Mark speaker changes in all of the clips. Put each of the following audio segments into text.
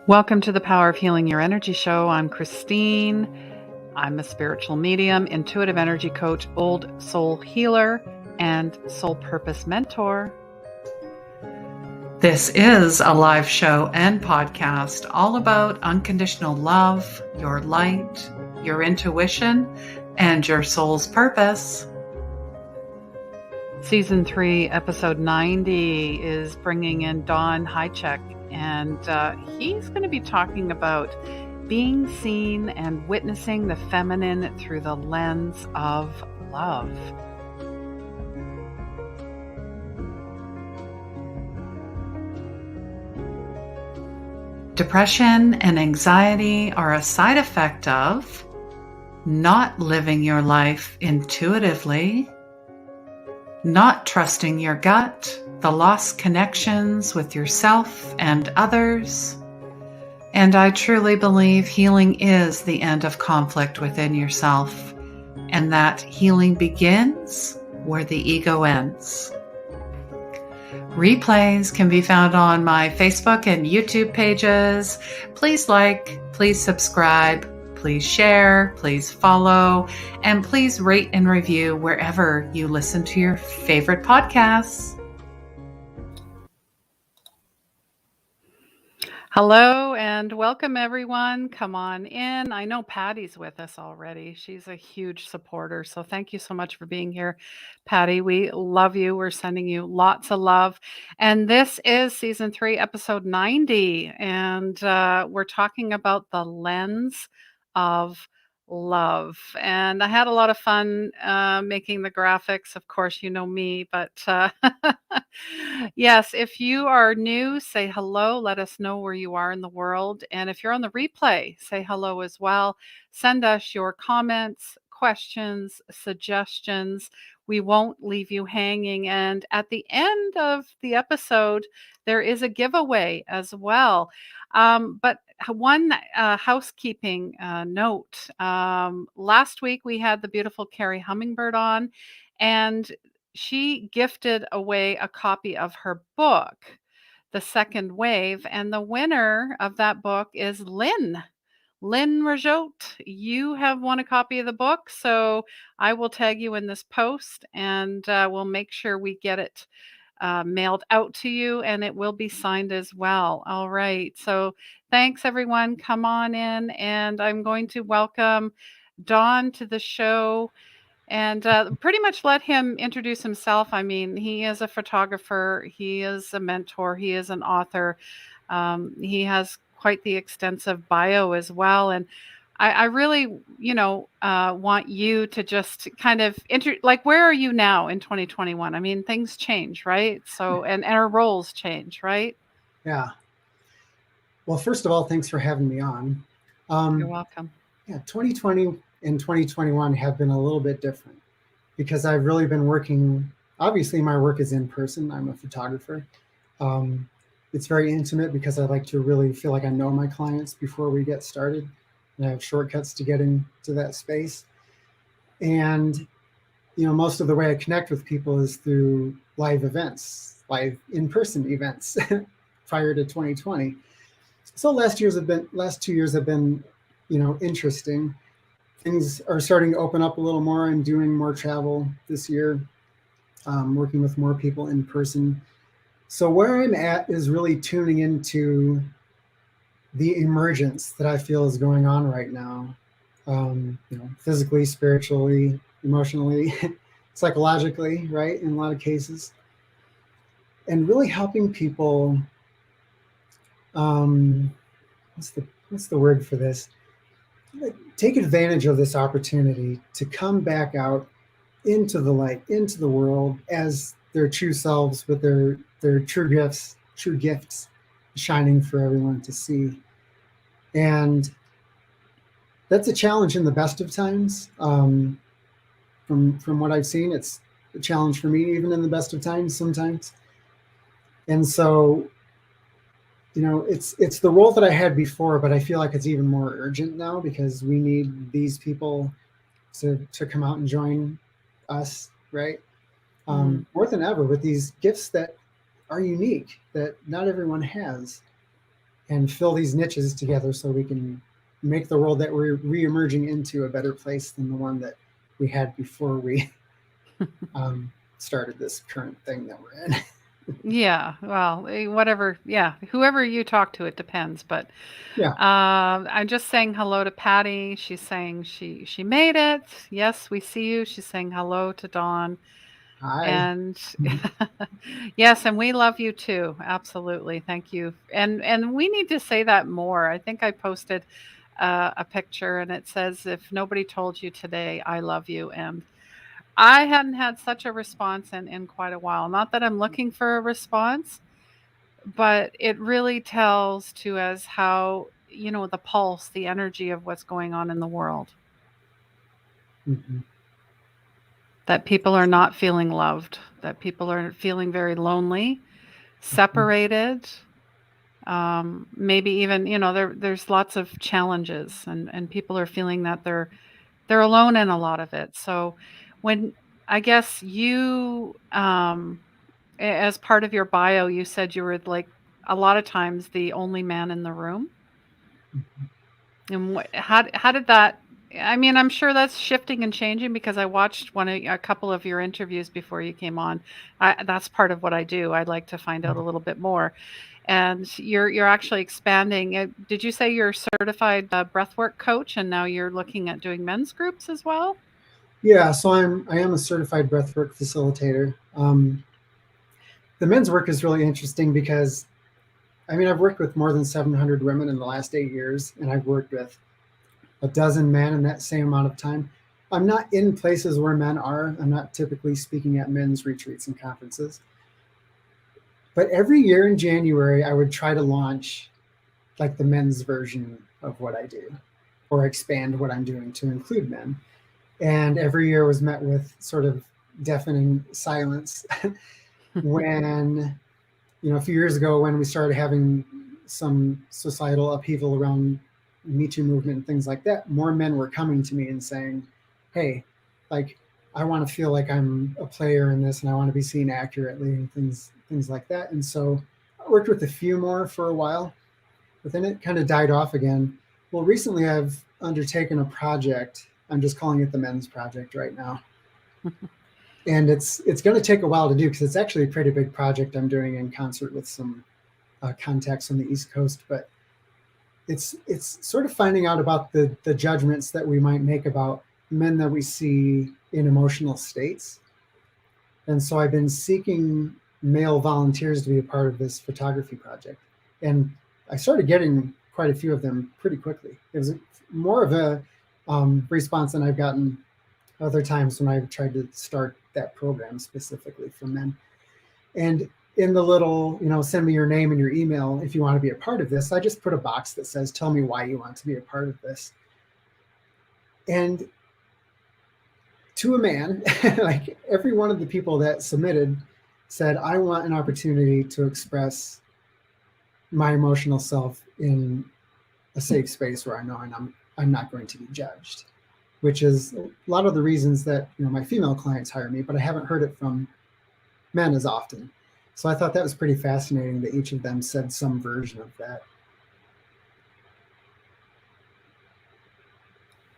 Speaker 1: Welcome to the Power of Healing Your Energy show. I'm Christine. I'm a spiritual medium, intuitive energy coach, old soul healer, and soul purpose mentor. This is a live show and podcast all about unconditional love, your light, your intuition, and your soul's purpose. Season 3, episode 90 is bringing in Hajicek, and he's going to be talking about being seen and witnessing the feminine through the lens of love. Depression and anxiety are a side effect of not living your life intuitively, not trusting your gut, the lost connections with yourself and others. And I truly believe healing is the end of conflict within yourself, and that healing begins where the ego ends. Replays can be found on my Facebook and YouTube pages. Please like, please subscribe, please share, please follow, and please rate and review wherever you listen to your favorite podcasts. Hello and welcome everyone. Come on in. I know Patty's with us already. She's a huge supporter. So thank you so much for being here, Patty. We love you. We're sending you lots of love. And this is season 3, episode 90. And we're talking about the lens of love. And I had a lot of fun making the graphics. Of course, you know me, but yes, if you are new, say hello. Let us know where you are in the world. And if you're on the replay, say hello as well. Send us your comments, questions, suggestions. We won't leave you hanging. And at the end of the episode, there is a giveaway as well. But one housekeeping note. Last week, we had the beautiful Carrie Hummingbird on, and she gifted away a copy of her book, The Second Wave, and the winner of that book is Lynn. Lynn Rajotte, you have won a copy of the book, so I will tag you in this post, and we'll make sure we get it mailed out to you, and it will be signed as well. All right, so thanks everyone. Come on in, and I'm going to welcome Don to the show. And pretty much let him introduce himself. I mean, he is a photographer, he is a mentor, he is an author. He has quite the extensive bio as well. And I really, want you to just kind of where are you now in 2021? I mean, things change, right? So, and our roles change, right?
Speaker 2: Yeah. Well, first of all, thanks for having me on.
Speaker 1: You're welcome.
Speaker 2: Yeah, 2020 and 2021 have been a little bit different because I've really been working. Obviously, my work is in person. I'm a photographer. It's very intimate because I like to really feel like I know my clients before we get started. And I have shortcuts to get into that space. And, most of the way I connect with people is through live events, live in-person events prior to 2020. So last 2 years have been, interesting. Things are starting to open up a little more. I'm doing more travel this year, working with more people in person. So where I'm at is really tuning into the emergence that I feel is going on right now, physically, spiritually, emotionally, psychologically, right, in a lot of cases, and really helping people. What's the word for this? Take advantage of this opportunity to come back out into the light, into the world as their true selves with their true gifts shining for everyone to see. And that's a challenge in the best of times. From what I've seen, it's a challenge for me, even in the best of times sometimes. And so, it's the role that I had before, but I feel like it's even more urgent now because we need these people to come out and join us, right? More than ever with these gifts that are unique, that not everyone has. and fill these niches together so we can make the world that we're re-emerging into a better place than the one that we had before we started this current thing that we're in.
Speaker 1: Yeah, well, whatever. Yeah, whoever you talk to, it depends. But
Speaker 2: Yeah.
Speaker 1: I'm just saying hello to Patty. She's saying she made it. Yes, we see you. She's saying hello to Dawn.
Speaker 2: Hi.
Speaker 1: And yes, and we love you too. Absolutely. Thank you. And we need to say that more. I think I posted a picture and it says, if nobody told you today, I love you. And I hadn't had such a response in quite a while. Not that I'm looking for a response, but it really tells to us how, the pulse, the energy of what's going on in the world,
Speaker 2: Mhm.
Speaker 1: that people are not feeling loved, that people are feeling very lonely,
Speaker 2: Mhm.
Speaker 1: separated. Maybe even, there's lots of challenges, and people are feeling that they're alone in a lot of it. So when I guess you, as part of your bio, you said you were like a lot of times the only man in the room. And how did that? I mean, I'm sure that's shifting and changing because I watched a couple of your interviews before you came on. That's part of what I do. I'd like to find out a little bit more. And you're actually expanding. Did you say you're a certified breathwork coach, and now you're looking at doing men's groups as well?
Speaker 2: Yeah, so I am a certified breathwork facilitator. The men's work is really interesting because I mean I've worked with more than 700 women in the last 8 years, and I've worked with a dozen men in that same amount of time. I'm not in places where men are. I'm not typically speaking at men's retreats and conferences. But every year in January, I would try to launch like the men's version of what I do or expand what I'm doing to include men. And every year was met with sort of deafening silence when, a few years ago when we started having some societal upheaval around Me Too movement and things like that, more men were coming to me and saying, "Hey, like I want to feel like I'm a player in this, and I want to be seen accurately and things like that." And so I worked with a few more for a while, but then it kind of died off again. Well, recently I've undertaken a project. I'm just calling it the Men's Project right now, and it's going to take a while to do because it's actually a pretty big project I'm doing in concert with some contacts on the East Coast. But it's sort of finding out about the judgments that we might make about men that we see in emotional states. And so I've been seeking male volunteers to be a part of this photography project, and I started getting quite a few of them pretty quickly. It was more of a response than I've gotten other times when I've tried to start that program specifically for men. And in the little, send me your name and your email if you want to be a part of this, I just put a box that says, tell me why you want to be a part of this. And to a man, like every one of the people that submitted said, I want an opportunity to express my emotional self in a safe space where I know I'm not going to be judged, which is a lot of the reasons that my female clients hire me, but I haven't heard it from men as often. So I thought that was pretty fascinating that each of them said some version of that.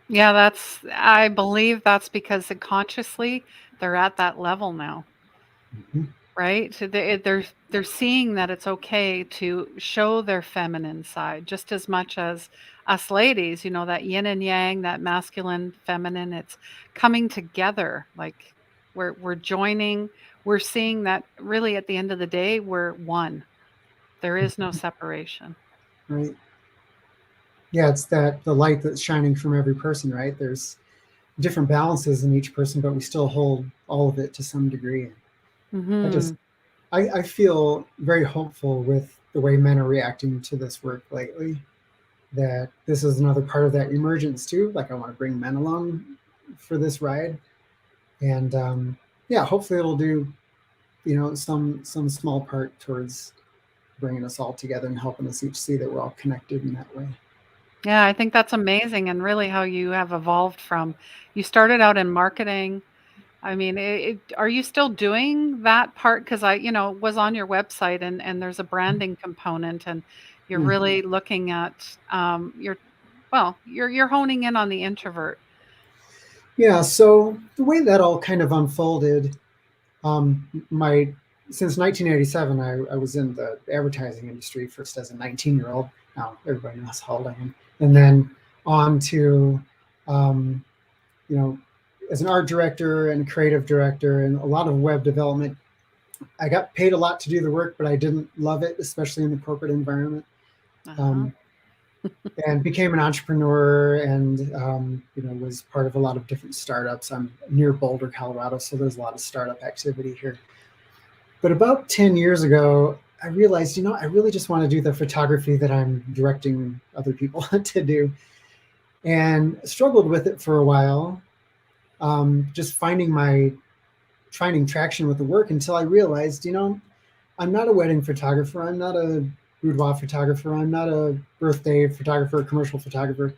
Speaker 1: Yeah, I believe that's because subconsciously they're at that level now.
Speaker 2: Mm-hmm.
Speaker 1: Right? So they're seeing that it's okay to show their feminine side just as much as us ladies, that yin and yang, that masculine, feminine, it's coming together. Like we're joining, we're seeing that really at the end of the day, we're one. There is no separation.
Speaker 2: Right. Yeah, it's that the light that's shining from every person, right? There's different balances in each person, but we still hold all of it to some degree. I just
Speaker 1: Mhm.
Speaker 2: I feel very hopeful with the way men are reacting to this work lately. That this is another part of that emergence too. Like I want to bring men along for this ride, and yeah, hopefully it'll do some small part towards bringing us all together and helping us each see that we're all connected in that way.
Speaker 1: Yeah, I think that's amazing and really how you have evolved from you started out in marketing. I mean, are you still doing that part? Because I, was on your website and there's a branding component and You're
Speaker 2: Hmm.
Speaker 1: really looking at you're honing in on the introvert.
Speaker 2: Yeah. So the way that all kind of unfolded, my since 1987, I was in the advertising industry first as a 19-year-old. Now everybody knows how old I am, and then on to, um, you know, as an art director and creative director and a lot of web development. I got paid a lot to do the work, but I didn't love it, especially in the corporate environment.
Speaker 1: Uh-huh.
Speaker 2: Um, and became an entrepreneur and was part of a lot of different startups. I'm near Boulder, Colorado, so there's a lot of startup activity here. But about 10 years ago, I realized, I really just want to do the photography that I'm directing other people to do, and struggled with it for a while, just finding traction with the work until I realized, I'm not a wedding photographer. I'm not a boudoir photographer. I'm not a birthday photographer, commercial photographer.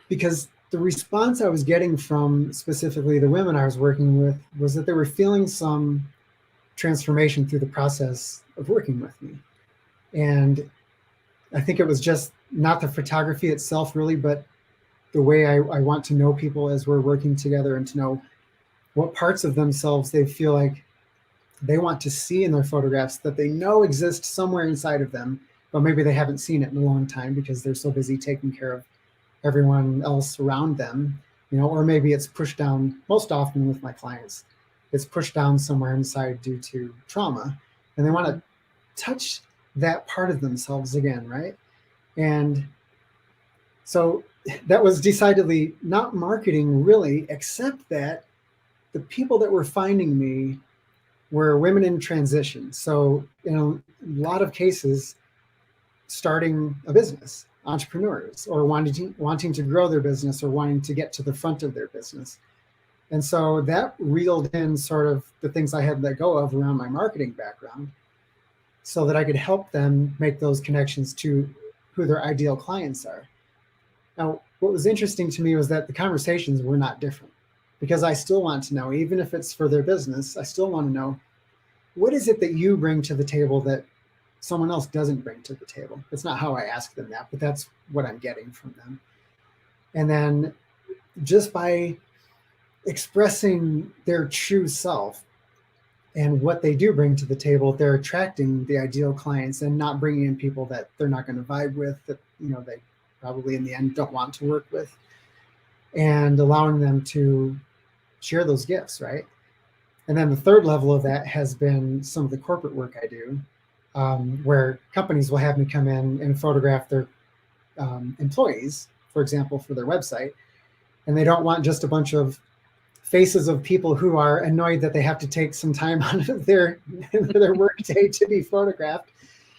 Speaker 2: Because the response I was getting from specifically the women I was working with was that they were feeling some transformation through the process of working with me. And I think it was just not the photography itself, really, but the way I want to know people as we're working together and to know what parts of themselves they feel like they want to see in their photographs that they know exist somewhere inside of them, but maybe they haven't seen it in a long time because they're so busy taking care of everyone else around them, or maybe it's pushed down. Most often with my clients, it's pushed down somewhere inside due to trauma, and they want
Speaker 1: Mm-hmm.
Speaker 2: to touch that part of themselves again, right? And so that was decidedly not marketing, really, except that the people that were finding me were women in transition. So in a lot of cases, starting a business, entrepreneurs, or wanting to grow their business or wanting to get to the front of their business. And so that reeled in sort of the things I had let go of around my marketing background so that I could help them make those connections to who their ideal clients are. Now, what was interesting to me was that the conversations were not different because I still want to know, even if it's for their business, I still want to know, what is it that you bring to the table that someone else doesn't bring to the table? It's not how I ask them that, but that's what I'm getting from them. And then just by expressing their true self and what they do bring to the table, they're attracting the ideal clients and not bringing in people that they're not going to vibe with, that they probably in the end don't want to work with, and allowing them to share those gifts, right? And then the third level of that has been some of the corporate work I do, where companies will have me come in and photograph their employees, for example, for their website. And they don't want just a bunch of faces of people who are annoyed that they have to take some time out of their work day to be photographed.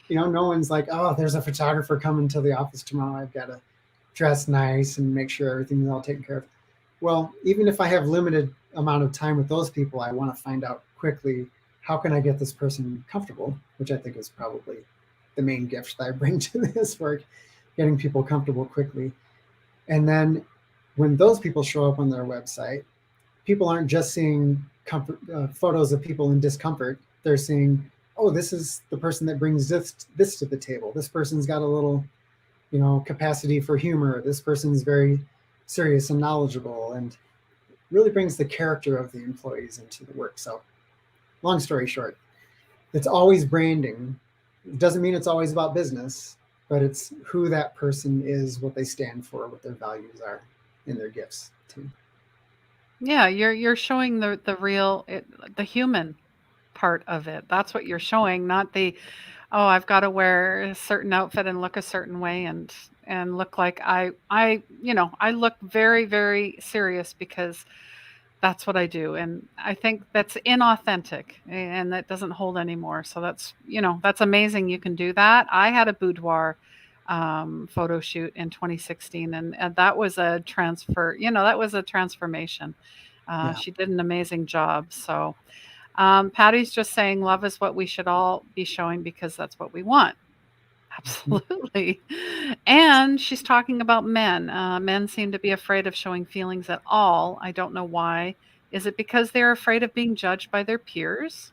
Speaker 2: No one's like, oh, there's a photographer coming to the office tomorrow. I've got to dress nice and make sure everything's all taken care of. Well, even if I have limited amount of time with those people, I want to find out quickly, how can I get this person comfortable, which I think is probably the main gift that I bring to this work, getting people comfortable quickly. And then when those people show up on their website, people aren't just seeing photos of people in discomfort. They're seeing, oh, this is the person that brings this to the table. This person's got a little, capacity for humor. This person's very serious and knowledgeable and really brings the character of the employees into the work. So long story short, it's always branding. It doesn't mean it's always about business, but it's who that person is, what they stand for, what their values are in their gifts too.
Speaker 1: Yeah, you're showing the human part of it. That's what you're showing, not the, oh, I've got to wear a certain outfit and look a certain way and look like I look very, very serious because that's what I do. And I think that's inauthentic and that doesn't hold anymore. So that's amazing you can do that. I had a boudoir photo shoot in 2016, and that was a that was a transformation.
Speaker 2: Yeah.
Speaker 1: She did an amazing job. So Patty's just saying love is what we should all be showing because that's what we want.
Speaker 2: Mhm.
Speaker 1: Absolutely. And she's talking about men. Men seem to be afraid of showing feelings at all. I don't know why. Is it because they're afraid of being judged by their peers?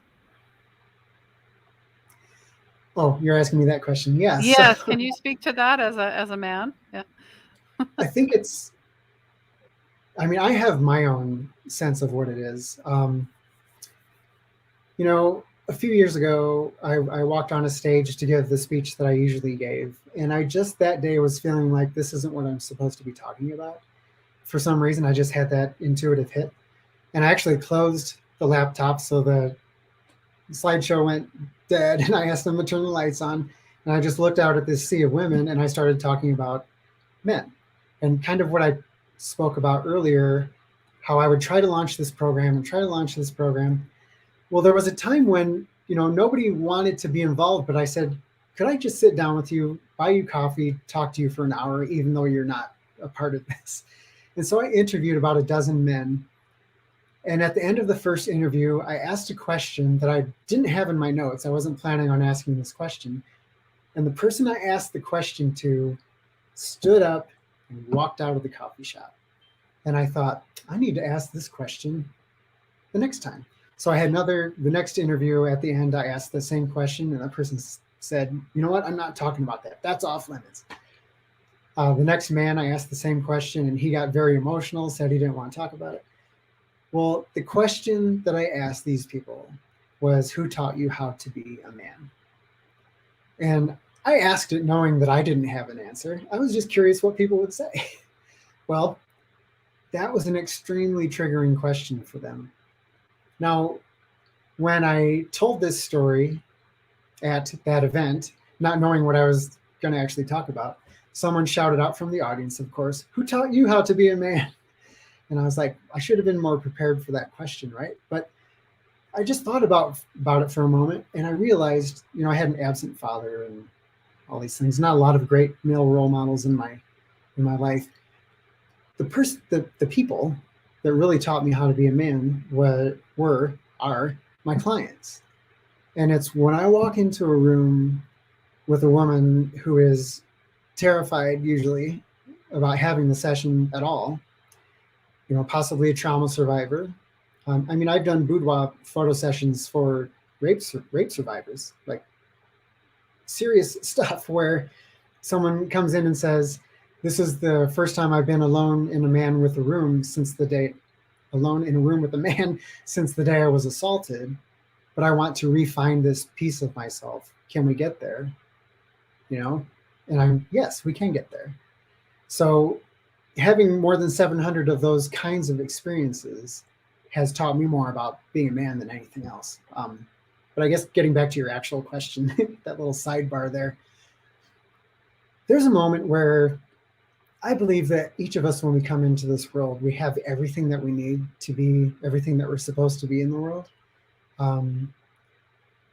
Speaker 2: Oh, you're asking me that question. Yeah. So
Speaker 1: Yes, can you speak to that as a man? Yeah.
Speaker 2: I think it's, I mean, I have my own sense of what it is. A few years ago, I walked on a stage to give the speech that I usually gave. And I just that day was feeling like this isn't what I'm supposed to be talking about. For some reason, I just had that intuitive hit. And I actually closed the laptop so the slideshow went dead. And I asked them to turn the lights on. And I just looked out at this sea of women and I started talking about men and kind of what I spoke about earlier, how I would try to launch this program and try to launch this program. Well, there was a time when, nobody wanted to be involved, but I said, could I just sit down with you, buy you coffee, talk to you for an hour, even though you're not a part of this? And so I interviewed about a dozen men. And at the end of the first interview, I asked a question that I didn't have in my notes. I wasn't planning on asking this question. And the person I asked the question to stood up and walked out of the coffee shop. And I thought, I need to ask this question the next time. So I had the next interview at the end, I asked the same question and that person said, you know what, I'm not talking about that. That's off limits. The next man, I asked the same question and he got very emotional, said he didn't want to talk about it. Well, the question that I asked these people was, who taught you how to be a man? And I asked it knowing that I didn't have an answer. I was just curious what people would say. Well, that was an extremely triggering question for them. Now, when I told this story at that event, not knowing what I was going to actually talk about, someone shouted out from the audience, of course, who taught you how to be a man? And I was like, I should have been more prepared for that question, right? But I just thought about it for a moment and I realized, I had an absent father and all these things, not a lot of great male role models in my life. The people that really taught me how to be a man are my clients. And it's when I walk into a room with a woman who is terrified usually about having the session at all, possibly a trauma survivor. I've done boudoir photo sessions for rape survivors, like serious stuff where someone comes in and says, this is the first time I've been alone in a man with a room since the day, alone in a room with a man since the day I was assaulted, but I want to refine this piece of myself. Can we get there? And yes, we can get there. So having more than 700 of those kinds of experiences has taught me more about being a man than anything else. But I guess getting back to your actual question, that little sidebar there's a moment where I believe that each of us, when we come into this world, we have everything that we need to be everything that we're supposed to be in the world.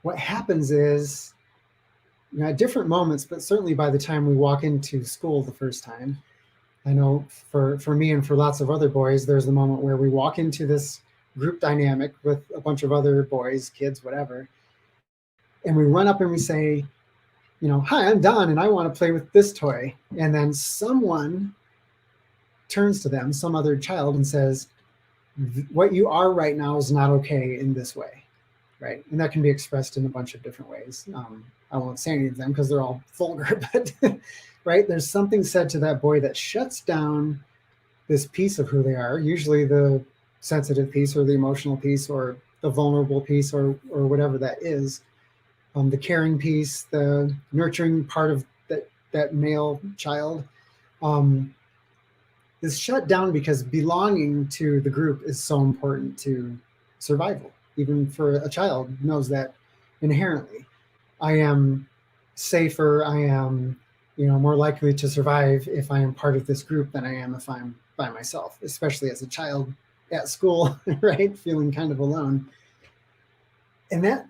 Speaker 2: What happens is, at different moments, but certainly by the time we walk into school the first time, I know for me and for lots of other boys, there's the moment where we walk into this group dynamic with a bunch of other boys, kids, whatever, and we run up and we say, hi, I'm Don, and I want to play with this toy. And then someone turns to them, some other child, and says, what you are right now is not okay in this way, right? And that can be expressed in a bunch of different ways. I won't say any of them because they're all vulgar, but right, there's something said to that boy that shuts down this piece of who they are, usually the sensitive piece or the emotional piece or the vulnerable piece or whatever that is. The caring piece, the nurturing part of that male child, is shut down because belonging to the group is so important to survival. Even for a child knows that inherently. I am safer, I am more likely to survive if I am part of this group than I am if I'm by myself, especially as a child at school, right? Feeling kind of alone. And that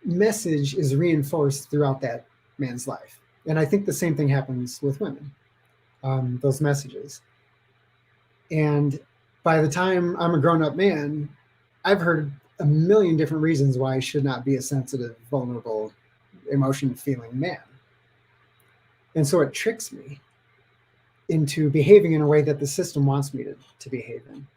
Speaker 2: message is reinforced throughout that man's life. And I think the same thing happens with women, those messages. And by the time I'm a grown-up man, I've heard a million different reasons why I should not be a sensitive, vulnerable, emotion-feeling man. And so it tricks me into behaving in a way that the system wants me to behave in.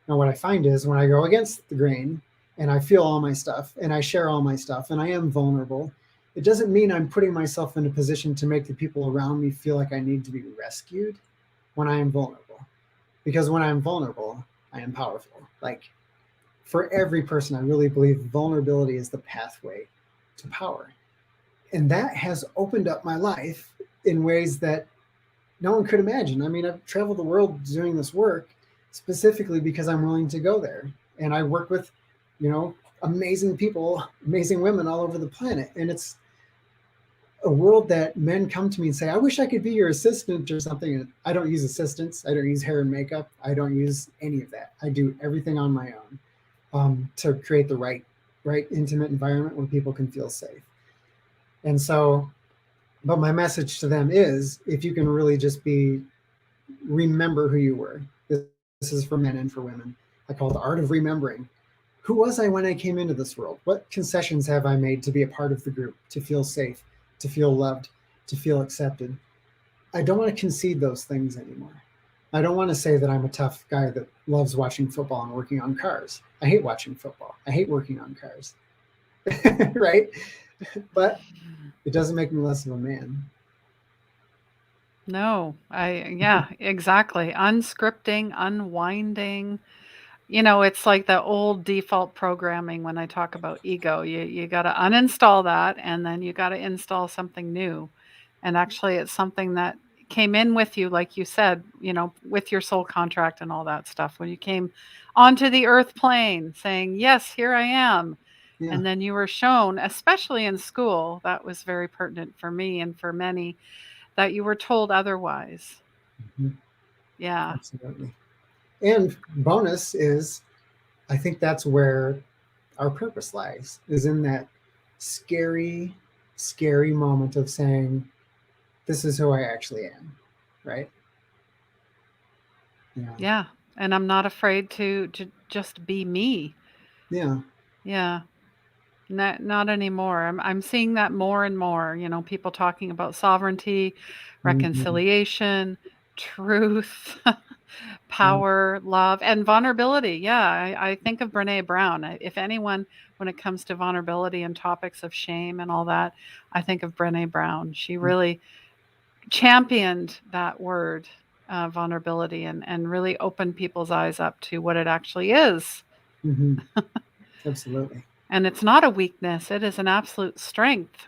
Speaker 2: Now, what I find is when I go against the grain and I feel all my stuff and I share all my stuff and I am vulnerable, it doesn't mean I'm putting myself in a position to make the people around me feel like I need to be rescued when I am vulnerable. Because when I'm vulnerable, I am powerful. Like, for every person, I really believe vulnerability is the pathway to power. And that has opened up my life in ways that no one could imagine. I mean, I've traveled the world doing this work specifically because I'm willing to go there. And I work with, amazing people, amazing women all over the planet. And it's a world that men come to me and say, I wish I could be your assistant or something. And I don't use assistants. I don't use hair and makeup. I don't use any of that. I do everything on my own to create the right intimate environment where people can feel safe. And so, but my message to them is, if you can really just remember who you were. This is for men and for women. I call it the art of remembering. Who was I when I came into this world? What concessions have I made to be a part of the group, to feel safe, to feel loved, to feel accepted? I don't want to concede those things anymore. I don't want to say that I'm a tough guy that loves watching football and working on cars. I hate watching football. I hate working on cars. Right? But it doesn't make me less of a man.
Speaker 1: No, yeah, exactly. Unscripting, unwinding. It's like the old default programming when I talk about ego. You got to uninstall that, and then you got to install something new. And actually, it's something that came in with you, like you said, with your soul contract and all that stuff. When you came onto the earth plane saying, yes, here I am.
Speaker 2: Yeah.
Speaker 1: And then you were shown, especially in school, that was very pertinent for me and for many, that you were told otherwise.
Speaker 2: Mm-hmm.
Speaker 1: Yeah.
Speaker 2: Absolutely. And bonus is, I think that's where our purpose lies, is in that scary, scary moment of saying, this is who I actually am, right? Yeah.
Speaker 1: Yeah. And I'm not afraid to just be me.
Speaker 2: Yeah.
Speaker 1: Yeah. Not anymore. I'm seeing that more and more, people talking about sovereignty,
Speaker 2: Mm-hmm.
Speaker 1: reconciliation, truth,
Speaker 2: Yeah.
Speaker 1: power, love, and vulnerability. Yeah, I think of Brene Brown. If anyone, when it comes to vulnerability and topics of shame and all that, I think of Brene Brown. She really championed that word, vulnerability, and really opened people's eyes up to what it actually is.
Speaker 2: Mm-hmm. Absolutely.
Speaker 1: And it's not a weakness, it is an absolute strength.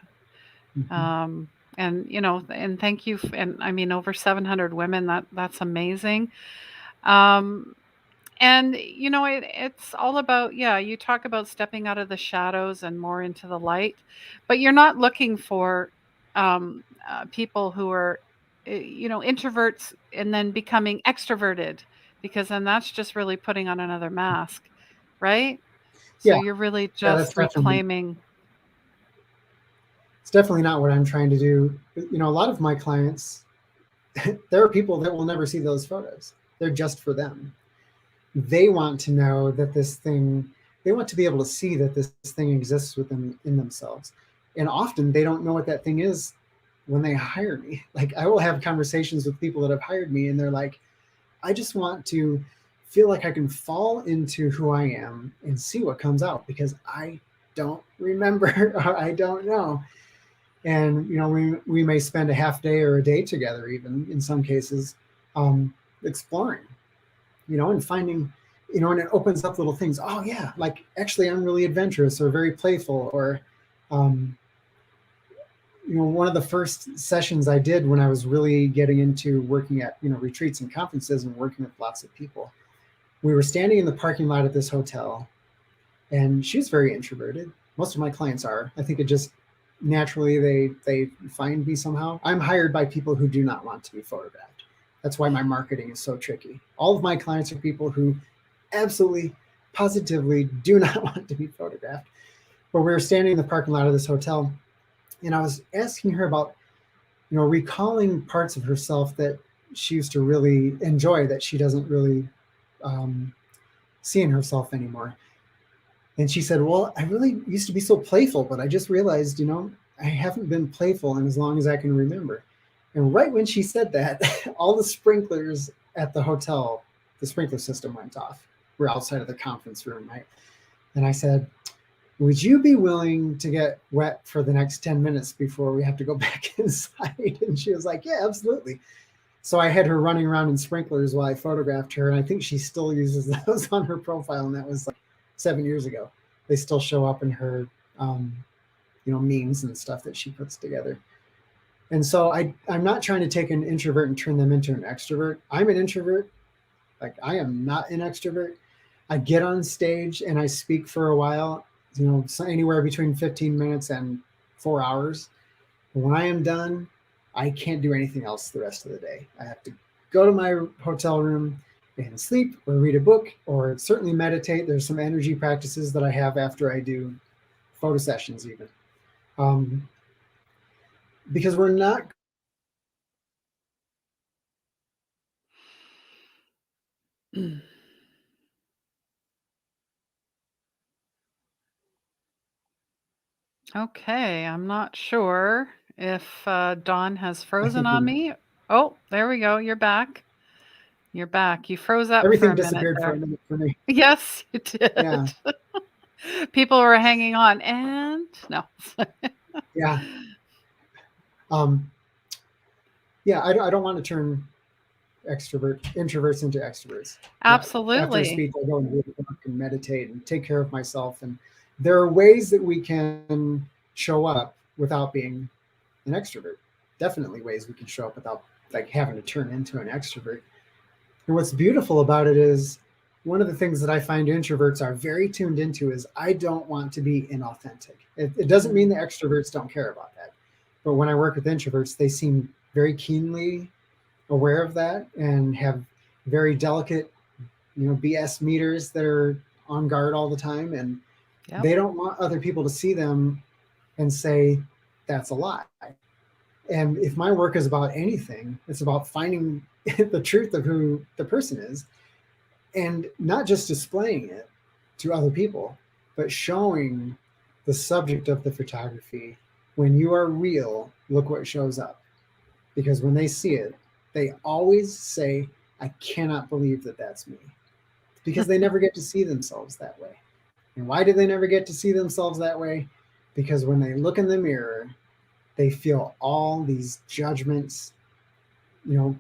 Speaker 2: Mm-hmm.
Speaker 1: And thank you. And I mean, over 700 women, that's amazing. Um, and it's all about, yeah, you talk about stepping out of the shadows and more into the light, but you're not looking for people who are, introverts and then becoming extroverted, because then that's just really putting on another mask, right? So
Speaker 2: Yeah.
Speaker 1: you're really
Speaker 2: Yeah. That's
Speaker 1: just
Speaker 2: definitely,
Speaker 1: reclaiming.
Speaker 2: it's definitely not what I'm trying to do. A lot of my clients, there are people that will never see those photos. They're just for them. They want to know that they want to be able to see that this thing exists within in themselves. And often they don't know what that thing is when they hire me. Like, I will have conversations with people that have hired me and they're like, I just want to feel like I can fall into who I am and see what comes out, because I don't remember or I don't know. And we may spend a half day or a day together, even in some cases, exploring, and finding, and it opens up little things. Oh yeah, like, actually I'm really adventurous or very playful, or um, one of the first sessions I did when I was really getting into working at retreats and conferences and working with lots of people, we were standing in the parking lot at this hotel, and she's very introverted. Most of my clients are. I think it just naturally they find me somehow. I'm hired by people who do not want to be photographed. That's why my marketing is so tricky. All of my clients are people who absolutely, positively do not want to be photographed. But we were standing in the parking lot of this hotel, and I was asking her about, recalling parts of herself that she used to really enjoy that she doesn't really um, see in herself anymore. And she said, well, I really used to be so playful, but I just realized, I haven't been playful in as long as I can remember. And right when she said that, all the sprinklers at the hotel, the sprinkler system went off. We're outside of the conference room, right? And I said, Would you be willing to get wet for the next 10 minutes before we have to go back inside? And she was like, yeah, absolutely. So I had her running around in sprinklers while I photographed her. And I think she still uses those on her profile. And that was like 7 years ago. They still show up in her, um, memes and stuff that she puts together. And so I'm not trying to take an introvert and turn them into an extrovert. I'm an introvert. Like, I am not an extrovert. I get on stage and I speak for a while, so anywhere between 15 minutes and 4 hours. When I am done, I can't do anything else the rest of the day. I have to go to my hotel room and sleep or read a book or certainly meditate. There's some energy practices that I have after I do photo sessions, even. Um, because we're not.
Speaker 1: Okay, I'm not sure if Dawn has
Speaker 2: I
Speaker 1: frozen
Speaker 2: think
Speaker 1: on me. Oh, there we go. You're back. You're back. You froze up for
Speaker 2: everything
Speaker 1: a minute
Speaker 2: disappeared for a
Speaker 1: there.
Speaker 2: minute for me.
Speaker 1: Yes, you
Speaker 2: Yeah,
Speaker 1: did. People were hanging on, and no.
Speaker 2: yeah, um, yeah. I don't want to turn introverts into extroverts. Yeah, after a
Speaker 1: Absolutely.
Speaker 2: speech, I go and read a book and meditate and take care of myself. And there are ways that we can show up without being an extrovert. Definitely ways we can show up without like having to turn into an extrovert. And what's beautiful about it is one of the things that I find introverts are very tuned into is I don't want to be inauthentic. It doesn't mean the extroverts don't care about that. But when I work with introverts, they seem very keenly aware of that and have very delicate, BS meters that are on guard all the time. And
Speaker 1: Yep.
Speaker 2: they don't want other people to see them and say, that's a lie. And if my work is about anything, it's about finding the truth of who the person is and not just displaying it to other people, but showing the subject of the photography. When you are real, look what shows up. Because when they see it, they always say, I cannot believe that that's me. Because they never get to see themselves that way. And why do they never get to see themselves that way? Because when they look in the mirror, they feel all these judgments,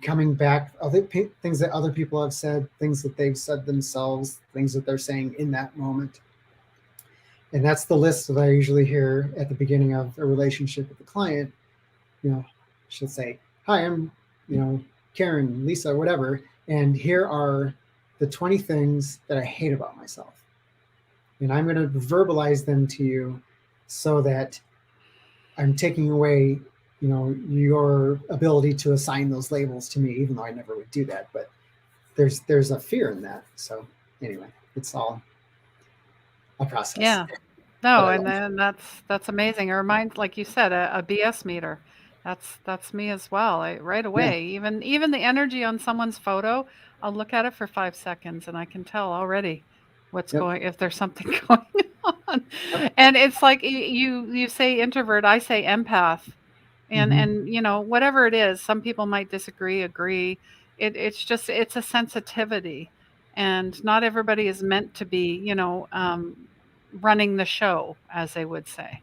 Speaker 2: coming back, other things that other people have said, things that they've said themselves, things that they're saying in that moment. And that's the list that I usually hear at the beginning of a relationship with the client. She'll say, hi, I'm, Karen, Lisa, whatever. And here are the 20 things that I hate about myself. And I'm going to verbalize them to you so that I'm taking away, your ability to assign those labels to me, even though I never would do that. But there's a fear in that. So anyway, it's all a process
Speaker 1: Yeah.
Speaker 2: that
Speaker 1: No,
Speaker 2: I
Speaker 1: and
Speaker 2: love.
Speaker 1: then that's amazing. It reminds, like you said, a BS meter. That's me as well. Right
Speaker 2: Yeah.
Speaker 1: away, even the energy on someone's photo, I'll look at it for 5 seconds and I can tell already what's
Speaker 2: Yep.
Speaker 1: going if there's something going on.
Speaker 2: Yep.
Speaker 1: And it's like you say introvert, I say empath.
Speaker 2: Mm-hmm.
Speaker 1: And whatever it is, some people might disagree, agree. It's a sensitivity, and not everybody is meant to be, running the show, as they would say,
Speaker 2: Yep.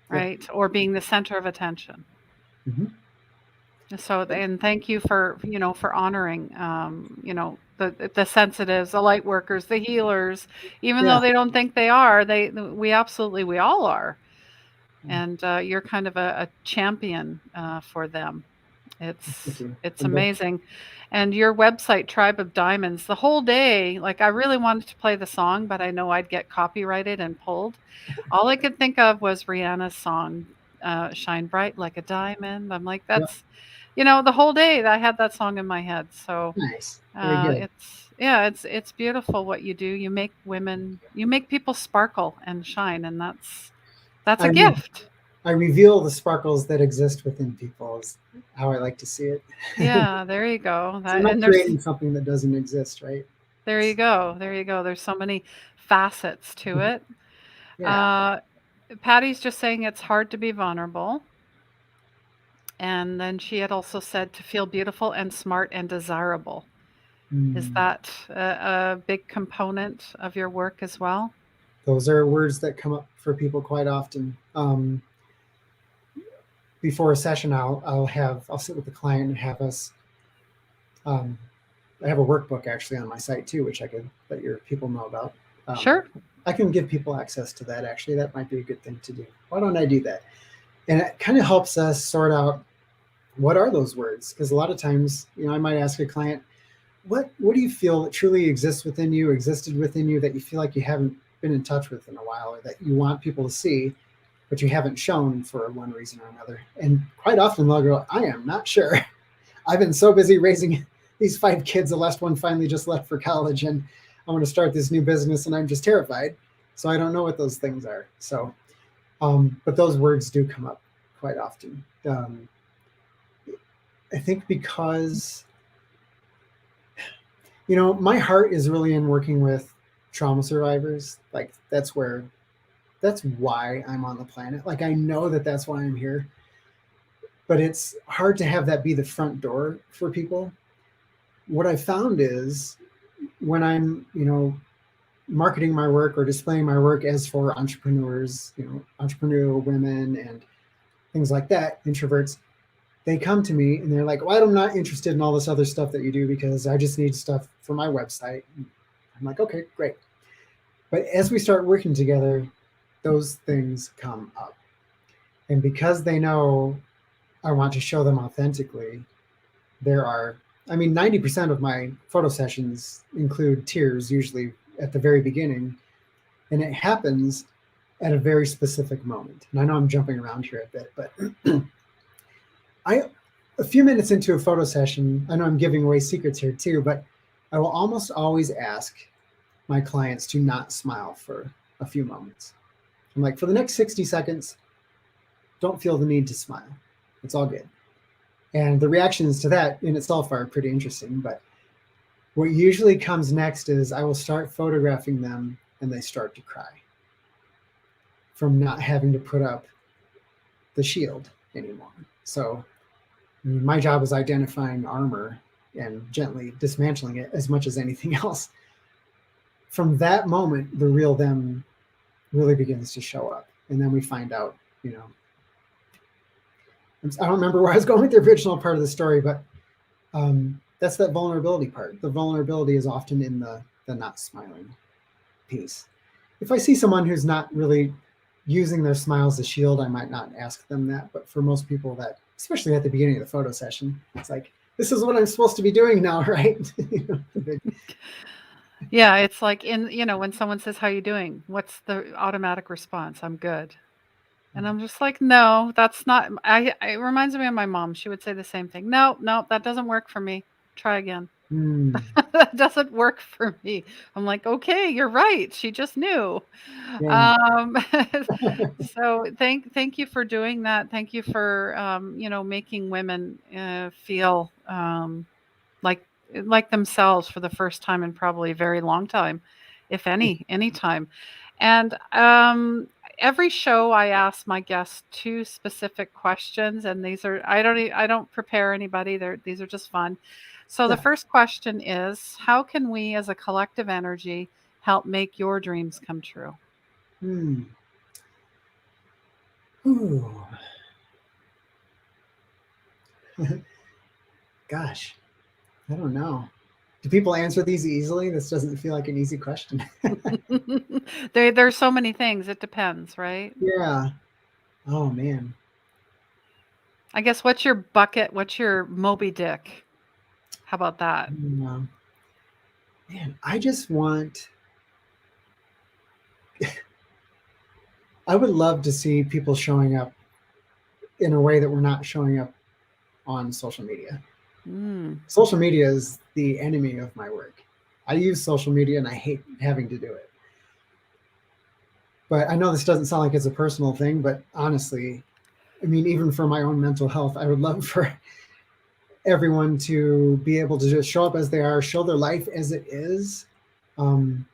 Speaker 1: right? Or being the center of attention.
Speaker 2: Mm-hmm.
Speaker 1: So,
Speaker 2: Yep.
Speaker 1: and thank you for, for honoring, the sensitives, the light workers, the healers, even though
Speaker 2: Yeah.
Speaker 1: they don't think they are, we all are. And you're kind of a champion for them.
Speaker 2: Thank you.
Speaker 1: It's
Speaker 2: And both.
Speaker 1: amazing. And your website, Tribe of Diamonds, the whole day, like I really wanted to play the song, but I know I'd get copyrighted and pulled. All I could think of was Rihanna's song, Shine Bright Like a Diamond. I'm like,
Speaker 2: Yep.
Speaker 1: the whole day I had that song in my head. So
Speaker 2: Nice. Very good.
Speaker 1: it's beautiful what you do. You make people sparkle and shine, and that's
Speaker 2: I
Speaker 1: a
Speaker 2: re-
Speaker 1: gift.
Speaker 2: I reveal the sparkles that exist within people is how I like to see it.
Speaker 1: Yeah, there you go.
Speaker 2: So I'm not
Speaker 1: And there's
Speaker 2: creating something that doesn't exist, right?
Speaker 1: There you
Speaker 2: It's,
Speaker 1: go. There you go. There's so many facets to it.
Speaker 2: yeah.
Speaker 1: Uh, Patty's just saying it's hard to be vulnerable. And then she had also said to feel beautiful and smart and desirable. Is
Speaker 2: Mm.
Speaker 1: that a big component of your work as well?
Speaker 2: Those are words that come up for people quite often. Before a session, I'll sit with the client and have us. Um, I have a workbook actually on my site too, which I could let your people know about. Um,
Speaker 1: Sure.
Speaker 2: I can give people access to that. Actually, that might be a good thing to do. Why don't I do that? And it kind of helps us sort out what are those words, because a lot of times, I might ask a client, what do you feel that truly exists within you, existed within you, that you feel like you haven't been in touch with in a while, or that you want people to see, but you haven't shown for one reason or another. And quite often they'll go, I am not sure. I've been so busy raising these 5 kids. The last one finally just left for college, and I want to start this new business, and I'm just terrified. So I don't know what those things are. So, but those words do come up quite often. I think because, my heart is really in working with trauma survivors. Like that's why I'm on the planet. Like I know that that's why I'm here, but it's hard to have that be the front door for people. What I found is when I'm, marketing my work or displaying my work as for entrepreneurs, entrepreneurial women and things like that, introverts, they come to me and they're like, well, I'm not interested in all this other stuff that you do because I just need stuff for my website. I'm like, okay, great. But as we start working together, those things come up. And because they know I want to show them authentically, 90% of my photo sessions include tears, usually at the very beginning. And it happens at a very specific moment. And I know I'm jumping around here a bit, but a few minutes into a photo session, I know I'm giving away secrets here too, but I will almost always ask my clients to not smile for a few moments. I'm like, for the next 60 seconds, don't feel the need to smile. It's all good. And the reactions to that in itself are pretty interesting. But what usually comes next is I will start photographing them and they start to cry from not having to put up the shield anymore. So my job is identifying armor and gently dismantling it as much as anything else. From that moment, the real them really begins to show up. And then we find out, I don't remember where I was going with the original part of the story, but that's that vulnerability part. The vulnerability is often in the not smiling piece. If I see someone who's not really using their smile as a shield, I might not ask them that. But for most people, that, especially at the beginning of the photo session, it's like, this is what I'm supposed to be doing now, right?
Speaker 1: Yeah, it's like when someone says, "How you doing?" What's the automatic response? "I'm good." And I'm just like, "No, that's not." It reminds me of my mom. She would say the same thing. "No, no, that doesn't work for me. Try again." That doesn't work for me. I'm like, "Okay, you're right. She just knew."
Speaker 2: Yeah.
Speaker 1: Um, so thank you for doing that. Thank you for making women feel like themselves for the first time in probably a very long time, if any time. And every show I ask my guests 2 specific questions, and these are I don't prepare anybody. These are just fun. So the
Speaker 2: Yeah.
Speaker 1: first question is, how can we as a collective energy help make your dreams come true?
Speaker 2: Hmm. Ooh. Gosh, I don't know. Do people answer these easily? This doesn't feel like an easy question.
Speaker 1: There's so many things. It depends, right?
Speaker 2: Yeah. Oh man.
Speaker 1: I guess what's your bucket? What's your Moby Dick? How about that?
Speaker 2: Man, I would love to see people showing up in a way that we're not showing up on social media.
Speaker 1: Mm.
Speaker 2: Social media is the enemy of my work. I use social media and I hate having to do it. But I know this doesn't sound like it's a personal thing, but honestly, even for my own mental health, I would love for everyone to be able to just show up as they are, show their life as it is. Um,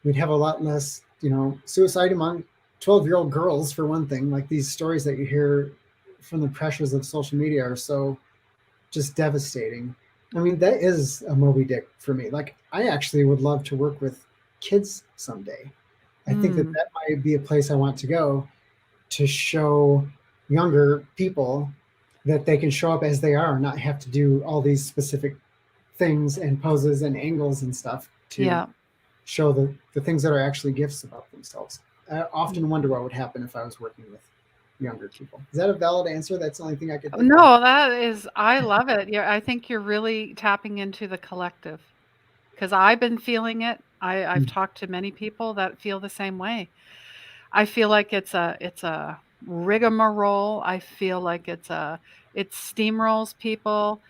Speaker 2: we'd have a lot less, suicide among 12-year-old girls, for one thing. Like these stories that you hear from the pressures of social media are so just devastating. That is a Moby Dick for me. Like, I actually would love to work with kids someday. I think that
Speaker 1: Mm,
Speaker 2: that might be a place I want to go, to show younger people that they can show up as they are, not have to do all these specific things and poses and angles and stuff to
Speaker 1: yeah.
Speaker 2: show the things that are actually gifts about themselves. I often wonder what would happen if I was working with younger people. Is that a valid answer? That's the only thing I could think of.
Speaker 1: No, that is, I love it. Yeah, I think you're really tapping into the collective because I've been feeling it. I've
Speaker 2: Mm,
Speaker 1: talked to many people that feel the same way. I feel like it's a rigmarole. I feel like it steamrolls people.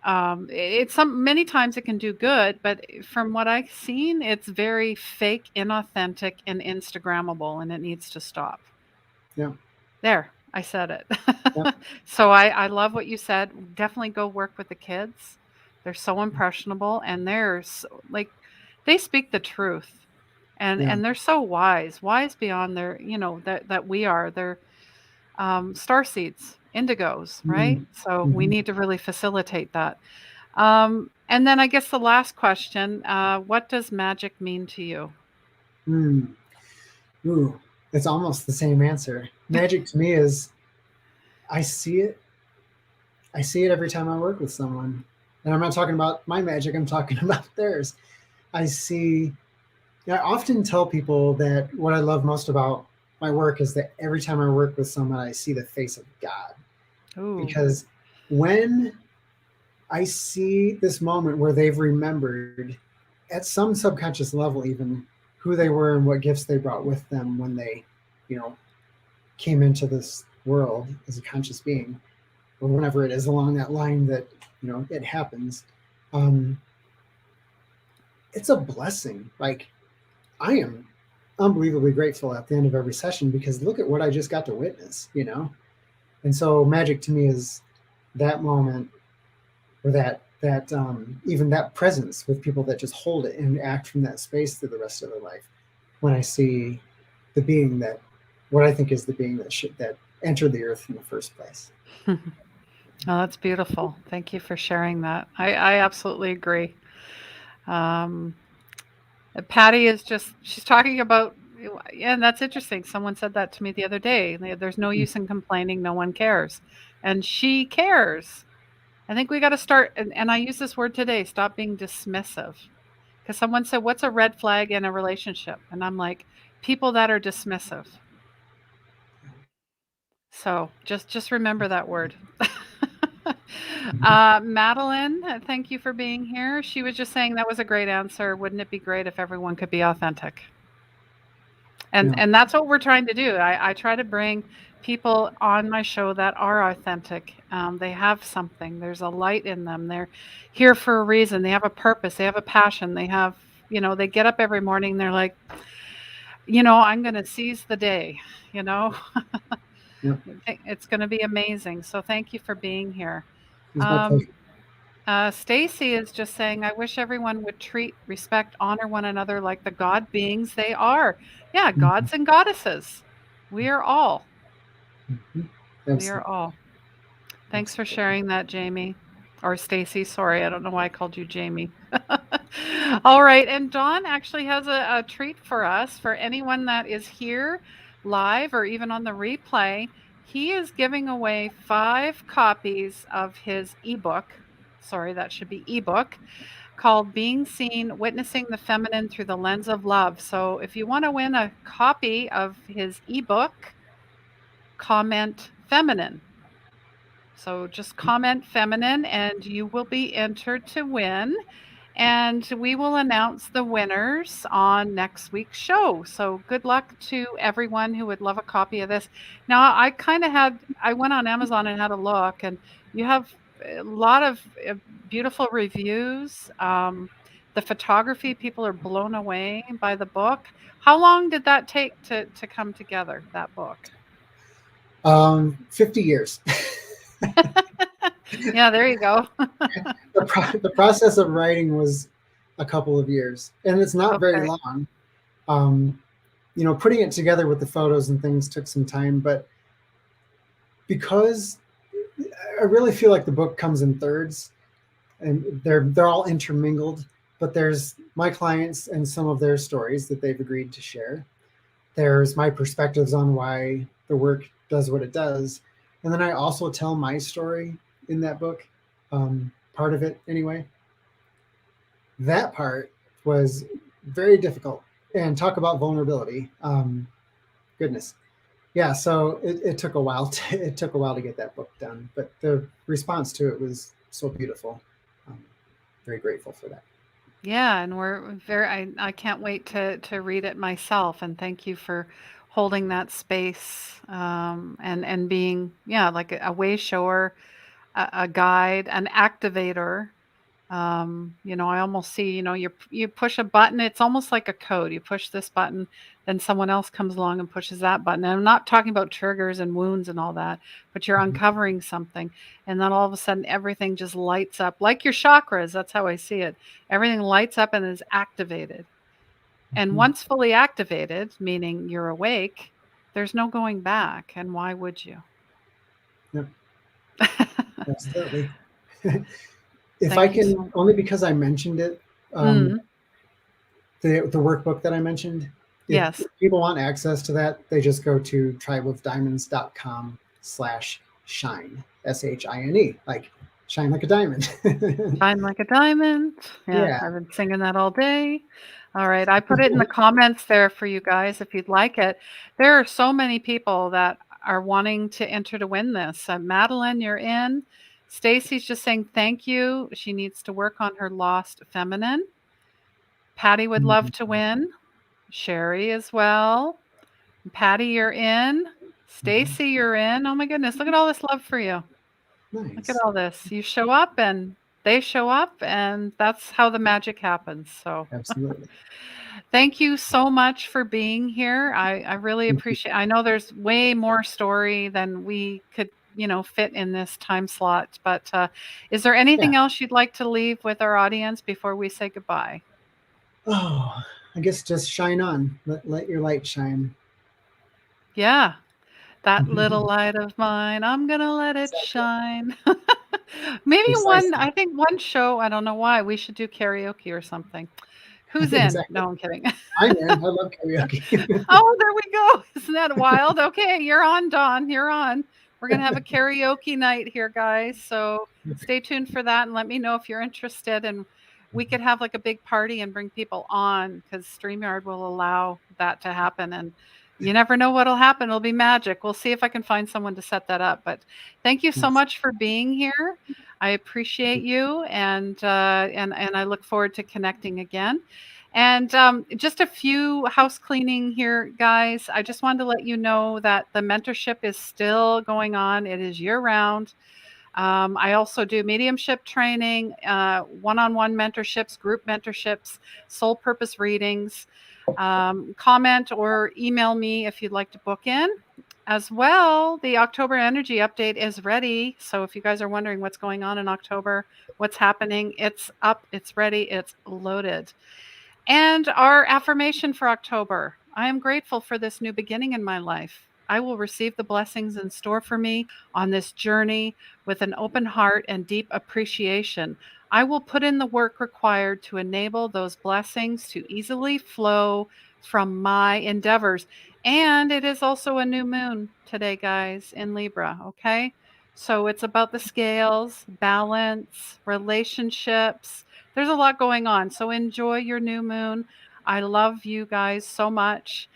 Speaker 1: It's some many times it can do good, but from what I've seen, it's very fake, inauthentic, and Instagrammable, and it needs to stop.
Speaker 2: yeah,
Speaker 1: There, I said it.
Speaker 2: yeah,
Speaker 1: So I love what you said. Definitely go work with the kids. They're so impressionable and like they speak the truth.
Speaker 2: yeah.
Speaker 1: And they're so wise, wise beyond their, that we are. They're star seeds, indigos, right?
Speaker 2: Mm,
Speaker 1: So we
Speaker 2: mhm,
Speaker 1: need to really facilitate that. And then I guess the last question, what does magic mean to you?
Speaker 2: mm. Ooh, it's almost the same answer. Magic to me is, I see it. I see it every time I work with someone. And I'm not talking about my magic, I'm talking about theirs. I see, I often tell people that what I love most about my work is that every time I work with someone, I see the face of God.
Speaker 1: Ooh.
Speaker 2: Because when I see this moment where they've remembered, at some subconscious level, even who they were and what gifts they brought with them when they, you know, came into this world as a conscious being, or whenever it is along that line that, it happens. Um, it's a blessing. Like, I am unbelievably grateful at the end of every session, because look at what I just got to witness. And so magic to me is that moment, or that even that presence with people that just hold it and act from that space through the rest of their life. When I see the being that, what I think is the being that entered the earth in the first place.
Speaker 1: Oh, that's beautiful. Thank you for sharing that. I absolutely agree. Um, Patty is just, she's talking about, yeah, and that's interesting. Someone said that to me the other day. There's no use in complaining, no one cares. And she cares. I think we got to start, and I use this word today, stop being dismissive. Because someone said, what's a red flag in a relationship? And I'm like, people that are dismissive. So just remember that word. Madeline, thank you for being here. She was just saying that was a great answer. Wouldn't it be great if everyone could be authentic? And
Speaker 2: Yeah.
Speaker 1: and that's what we're trying to do. I try to bring people on my show that are authentic. They have something. There's a light in them. They're here for a reason. They have a purpose. They have a passion. They have, they get up every morning. They're like, I'm going to seize the day. You know,
Speaker 2: Yeah.
Speaker 1: it's going to be amazing. So thank you for being here.
Speaker 2: It's my
Speaker 1: Um,
Speaker 2: pleasure.
Speaker 1: Stacy is just saying, I wish everyone would treat, respect, honor one another like the God beings they are. Yeah,
Speaker 2: Mhm.
Speaker 1: gods and goddesses. We are all.
Speaker 2: Mhm.
Speaker 1: We are
Speaker 2: Absolutely.
Speaker 1: all. Thanks for
Speaker 2: Absolutely.
Speaker 1: sharing that, Jamie. Or Stacy. Sorry, I don't know why I called you Jamie. All right. And Dawn actually has a treat for us for anyone that is here live or even on the replay. He is giving away 5 copies of his ebook. Sorry, that should be ebook called Being Seen, Witnessing the Feminine Through the Lens of Love. So if you want to win a copy of his ebook, comment feminine. So just comment feminine and you will be entered to win. And we will announce the winners on next week's show. So good luck to everyone who would love a copy of this. Now, I went on Amazon and had a look, and you have a lot of beautiful reviews. The photography, people are blown away by the book. How long did that take to come together, that book?
Speaker 2: 50 years.
Speaker 1: Yeah, there you go.
Speaker 2: The process of writing was a couple of years, and it's not very
Speaker 1: Okay.
Speaker 2: long. Um, putting it together with the photos and things took some time, but because I really feel like the book comes in thirds, and they're all intermingled. But there's my clients and some of their stories that they've agreed to share. there's my perspectives on why the work does what it does. And then I also tell my story in that book, part of it anyway. That part was very difficult. And talk about vulnerability. Goodness. Yeah, so it took a while it took a while to get that book done, but the response to it was so beautiful. Um, Very grateful for that.
Speaker 1: Yeah, and we're very I can't wait to read it myself, and thank you for holding that space, and being, yeah, like a way shower, a guide, an activator. I almost see, you push a button, it's almost like a code. You push this button, then someone else comes along and pushes that button. And I'm not talking about triggers and wounds and all that, but you're
Speaker 2: Mhm.
Speaker 1: uncovering something. And then all of a sudden everything just lights up like your chakras. That's how I see it. Everything lights up and is activated. And
Speaker 2: Mhm.
Speaker 1: once fully activated, meaning you're awake, there's no going back. And why would you?
Speaker 2: Yep, absolutely. If I
Speaker 1: Thank you
Speaker 2: can,
Speaker 1: so
Speaker 2: only because I mentioned it, um,
Speaker 1: Mm,
Speaker 2: the workbook that I mentioned, if
Speaker 1: yes.
Speaker 2: people want access to that, they just go to tribeofdiamonds.com/shine, SHINE, like shine like a diamond.
Speaker 1: Shine like a diamond. Yeah,
Speaker 2: Yeah.
Speaker 1: I've been singing that all day. All right, I put it in the comments there for you guys if you'd like it. There are so many people that are wanting to enter to win this. Madeline, you're in. Stacy's just saying thank you. She needs to work on her lost feminine. Patty would love to win. Sherry as well. Patty, you're in.
Speaker 2: Mhm.
Speaker 1: Stacy, you're in. Oh my goodness, look at all this love for you. Look at
Speaker 2: Nice.
Speaker 1: all this. You show up and they show up, and that's how the magic happens. So,
Speaker 2: Absolutely.
Speaker 1: thank you so much for being here. I really
Speaker 2: Thank you.
Speaker 1: appreciate I know there's way more story than we could, fit in this time slot, but is there
Speaker 2: Yeah.
Speaker 1: anything else you'd like to leave with our audience before we say goodbye?
Speaker 2: Oh, I guess just shine on. Let your light shine.
Speaker 1: Yeah. That little light of mine, I'm gonna let it
Speaker 2: Exactly.
Speaker 1: shine. Maybe
Speaker 2: Precisely.
Speaker 1: I think one show, I don't know why, we should do karaoke or something. Who's in?
Speaker 2: Exactly.
Speaker 1: No, I'm kidding.
Speaker 2: I'm in. I love karaoke.
Speaker 1: Oh, there we go. Isn't that wild? Okay, you're on, Dawn. You're on. We're gonna have a karaoke night here, guys. So stay tuned for that and let me know if you're interested. And we could have like a big party and bring people on because StreamYard will allow that to happen. And you never know what'll happen. It'll be magic. We'll see if I can find someone to set that up. But thank you so
Speaker 2: Yes.
Speaker 1: much for being here. I appreciate you, and I look forward to connecting again. And just a few house cleaning here, guys. I just wanted to let you know that the mentorship is still going on. It is year round. I also do mediumship training, one on one mentorships, group mentorships, soul purpose readings. Comment or email me if you'd like to book in. As well, the October energy update is ready. So if you guys are wondering what's going on in October, what's happening, it's up, it's ready, it's loaded. And our affirmation for October: I am grateful for this new beginning in my life. I will receive the blessings in store for me on this journey with an open heart and deep appreciation. I will put in the work required to enable those blessings to easily flow from my endeavors. And it is also a new moon today, guys, in Libra. Okay. So it's about the scales, balance, relationships. There's a lot going on. So enjoy your new moon. I love you guys so much.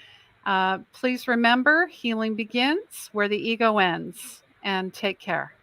Speaker 1: Please remember, healing begins where the ego ends. And take care.